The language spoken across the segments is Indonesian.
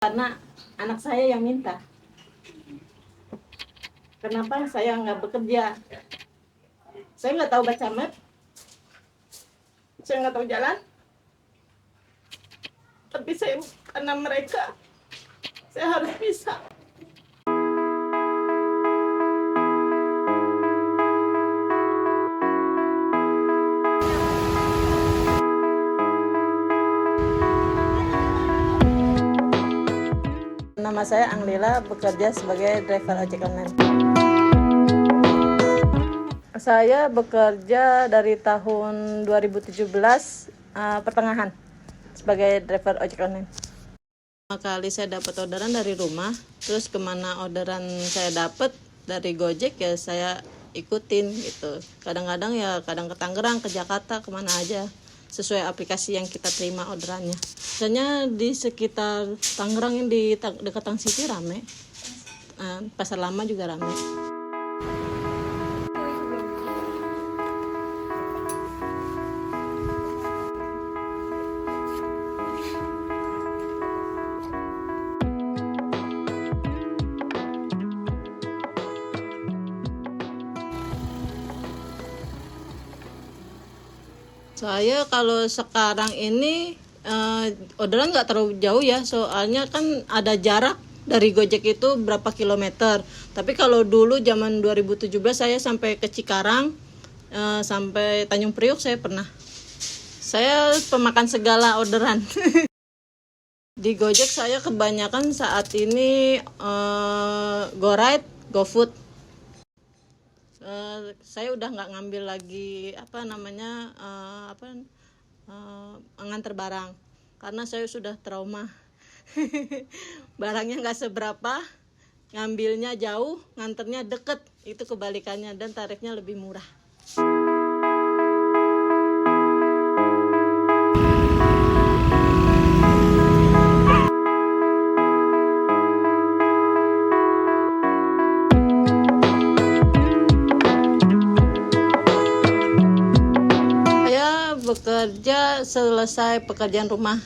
Karena anak saya yang minta. Kenapa saya nggak bekerja? Saya nggak tahu baca map, saya nggak tahu jalan. Tapi karena mereka, saya harus bisa. Nama saya Anglila, bekerja sebagai driver ojek online. Saya bekerja dari tahun 2017 pertengahan sebagai driver ojek online. Pertama kali saya dapat orderan dari rumah, terus kemana orderan saya dapat dari Gojek ya saya ikutin gitu. Kadang-kadang ya kadang ke Tangerang, ke Jakarta, kemana aja sesuai aplikasi yang kita terima orderannya. Misalnya di sekitar Tangerang yang di dekat Tang City rame, Pasar Lama juga rame. Saya kalau sekarang ini orderan nggak terlalu jauh ya, soalnya kan ada jarak dari Gojek itu berapa kilometer. Tapi kalau dulu zaman 2017 saya sampai ke Cikarang, sampai Tanjung Priok saya pernah. Saya pemakan segala orderan. Di Gojek saya kebanyakan saat ini GoRide, GoFood. Saya udah nggak ngambil lagi nganter barang karena saya sudah trauma. Barangnya nggak seberapa, ngambilnya jauh, nganternya deket, itu kebalikannya dan tarifnya lebih murah. Bekerja selesai pekerjaan rumah,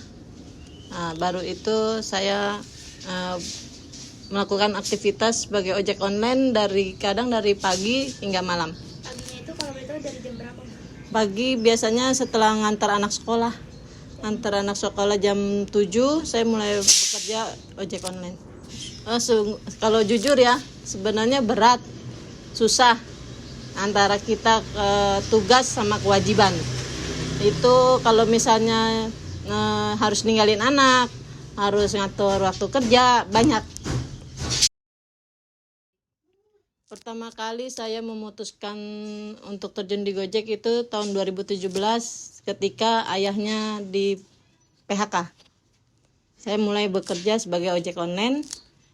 baru itu saya melakukan aktivitas sebagai ojek online kadang dari pagi hingga malam. Paginya itu kalau itu dari jam berapa? Pagi biasanya setelah ngantar anak sekolah. Antar anak sekolah jam 7 saya mulai bekerja ojek online. Kalau jujur ya, sebenarnya berat, susah antara kita tugas sama kewajiban. Itu kalau misalnya harus ninggalin anak, harus ngatur waktu kerja, banyak. Pertama kali saya memutuskan untuk terjun di Gojek itu tahun 2017 ketika ayahnya di PHK. Saya mulai bekerja sebagai ojek online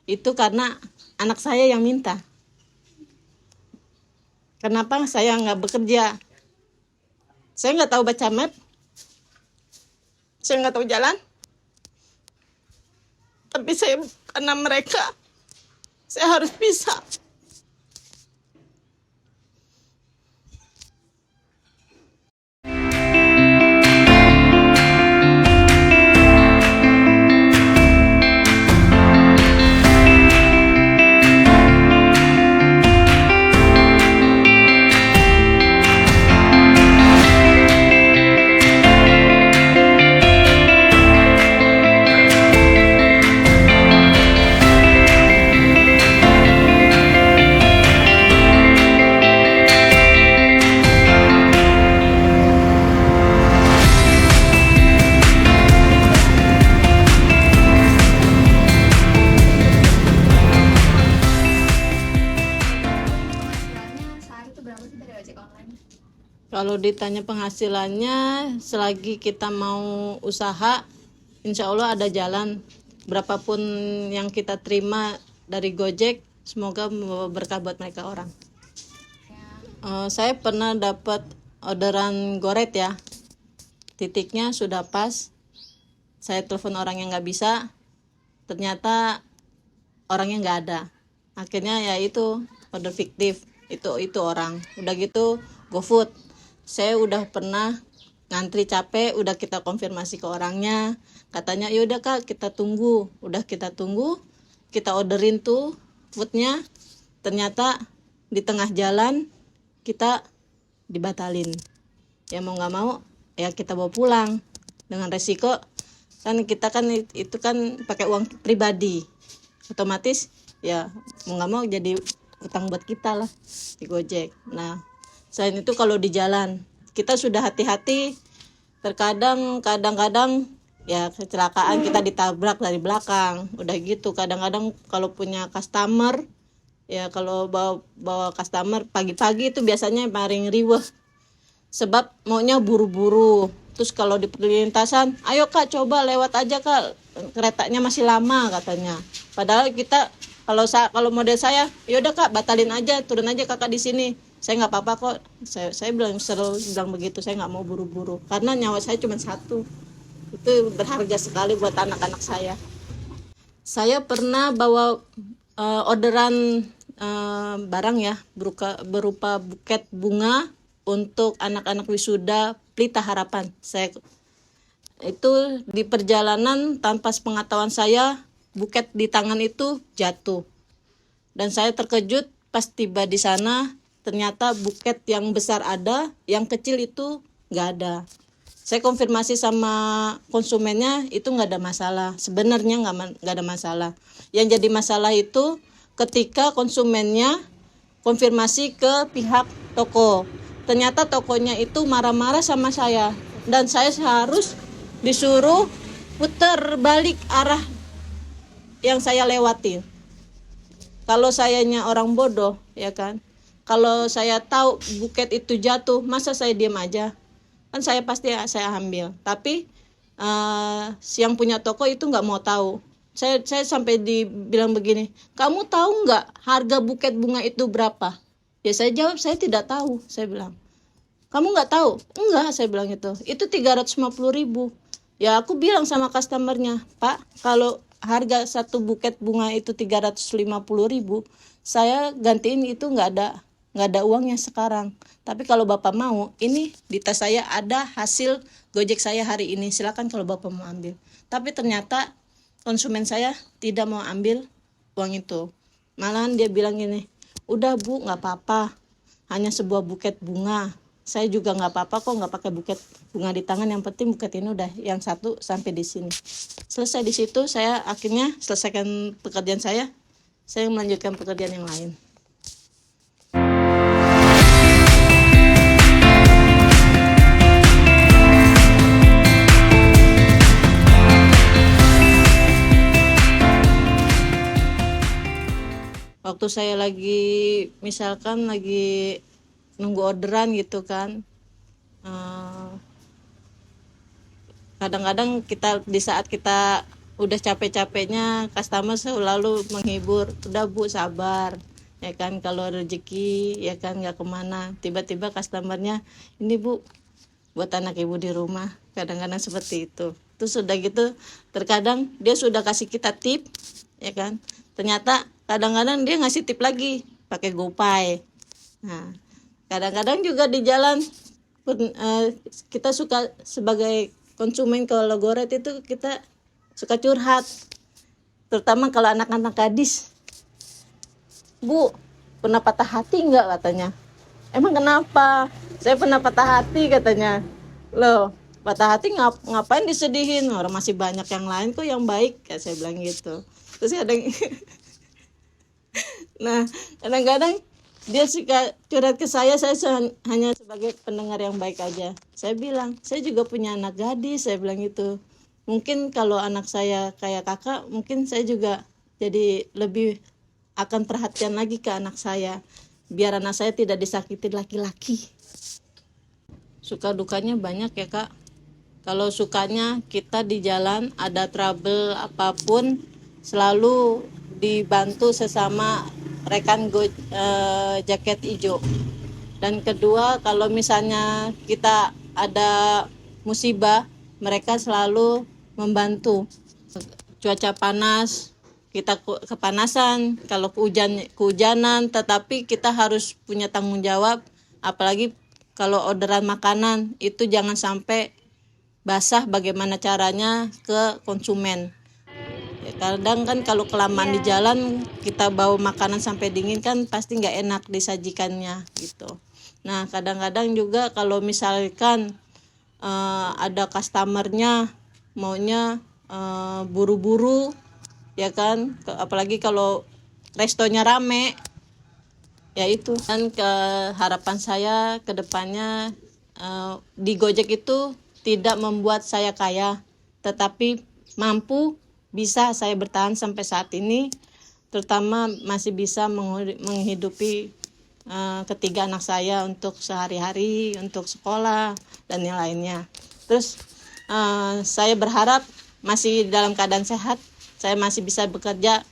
itu karena anak saya yang minta. Kenapa saya nggak bekerja? Saya nggak tahu baca map, saya nggak tahu jalan. Tapi karena mereka, saya harus bisa. Kalau ditanya penghasilannya, selagi kita mau usaha, insya Allah ada jalan. Berapapun yang kita terima dari Gojek, semoga membawa berkah buat mereka orang. Saya pernah dapat orderan GoRide ya, titiknya sudah pas. Saya telepon orang yang nggak bisa, ternyata orangnya nggak ada. Akhirnya ya itu order fiktif, itu orang. Udah gitu GoFood. Saya udah pernah ngantri capek, udah kita konfirmasi ke orangnya, katanya yaudah kak kita tunggu, udah kita tunggu, kita orderin tuh foodnya, ternyata di tengah jalan kita dibatalin. Ya mau nggak mau ya kita bawa pulang dengan resiko kan kita kan itu kan pakai uang pribadi, otomatis ya mau nggak mau jadi utang buat kita lah di Gojek. Nah selain itu kalau di jalan kita sudah hati-hati, terkadang kadang-kadang ya kecelakaan, kita ditabrak dari belakang, udah gitu. Kadang-kadang kalau punya customer ya, kalau bawa customer pagi-pagi itu biasanya paling riweh, sebab maunya buru-buru. Terus kalau di perlintasan, ayo kak coba lewat aja kak, keretanya masih lama katanya. Padahal kita kalau model saya, yaudah kak batalin aja, turun aja kakak di sini. Saya nggak apa-apa kok. Saya bilang begitu, saya nggak mau buru-buru karena nyawa saya cuma satu. Itu berharga sekali buat anak-anak saya. Saya pernah bawa orderan barang ya, berupa buket bunga untuk anak-anak wisuda Pelita Harapan. Saya itu di perjalanan tanpa sepengetahuan saya, buket di tangan itu jatuh. Dan saya terkejut pas tiba di sana, ternyata buket yang besar ada, yang kecil itu nggak ada. Saya konfirmasi sama konsumennya, itu nggak ada masalah. Sebenarnya nggak ada masalah. Yang jadi masalah itu ketika konsumennya konfirmasi ke pihak toko. Ternyata tokonya itu marah-marah sama saya. Dan saya harus disuruh putar balik arah yang saya lewati. Kalau sayanya orang bodoh, ya kan. Kalau saya tahu buket itu jatuh, masa saya diam aja? Kan saya pasti saya ambil. Tapi yang punya toko itu nggak mau tahu. Saya sampai dibilang begini, kamu tahu nggak harga buket bunga itu berapa? Ya saya jawab, saya tidak tahu. Saya bilang, kamu nggak tahu? Enggak, saya bilang itu 350.000. Ya aku bilang sama customernya, Pak, kalau harga satu buket bunga itu 350.000, saya gantiin itu nggak ada uangnya sekarang. Tapi kalau Bapak mau, ini di tas saya ada hasil Gojek saya hari ini, silakan kalau Bapak mau ambil. Tapi ternyata konsumen saya tidak mau ambil uang itu. Malahan dia bilang gini, udah Bu, nggak apa-apa, hanya sebuah buket bunga. Saya juga nggak apa-apa kok, nggak pakai buket bunga di tangan, yang penting buket ini udah yang satu sampai di sini. Selesai di situ, saya akhirnya selesaikan pekerjaan saya melanjutkan pekerjaan yang lain. Waktu saya misalkan lagi nunggu orderan gitu kan, kadang-kadang di saat kita udah capek-capeknya, customer selalu menghibur, udah Bu sabar, ya kan, kalau rezeki ya kan nggak kemana. Tiba-tiba customernya, ini Bu buat anak ibu di rumah, kadang-kadang seperti itu. Terus udah gitu, terkadang dia sudah kasih kita tip, ya kan, ternyata kadang-kadang dia ngasih tip lagi pakai GoPay. Nah, kadang-kadang juga di jalan kita suka sebagai konsumen, kalau goret itu kita suka curhat, terutama kalau anak-anak gadis. Bu, pernah patah hati nggak katanya? Emang kenapa? Saya pernah patah hati katanya. Loh, patah hati ngapain disedihin? Orang masih banyak yang lain kok yang baik, kayak saya bilang gitu. Terus nah, kadang-kadang dia suka curhat ke saya hanya sebagai pendengar yang baik aja. Saya bilang, saya juga punya anak gadis, saya bilang gitu. Mungkin kalau anak saya kayak kakak, mungkin saya juga jadi lebih akan perhatian lagi ke anak saya, biar anak saya tidak disakiti laki-laki. Suka dukanya banyak ya kak. Kalau sukanya, kita di jalan ada trouble apapun, selalu dibantu sesama rekan jaket hijau. Dan kedua, kalau misalnya kita ada musibah, mereka selalu membantu. Cuaca panas, kita kepanasan, kalau kehujanan, tetapi kita harus punya tanggung jawab, apalagi kalau orderan makanan itu jangan sampai basah, bagaimana caranya ke konsumen. Ya, kadang kan kalau kelamaan di jalan kita bawa makanan sampai dingin kan pasti nggak enak disajikannya gitu. Nah kadang-kadang juga kalau misalkan ada customernya maunya buru-buru ya kan, apalagi kalau restonya rame, ya itu kan harapan saya ke depannya di Gojek itu tidak membuat saya kaya, tetapi mampu bisa saya bertahan sampai saat ini, terutama masih bisa menghidupi ketiga anak saya untuk sehari-hari, untuk sekolah dan yang lainnya. Terus saya berharap masih dalam keadaan sehat, saya masih bisa bekerja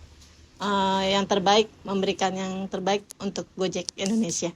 yang terbaik, memberikan yang terbaik untuk Gojek Indonesia.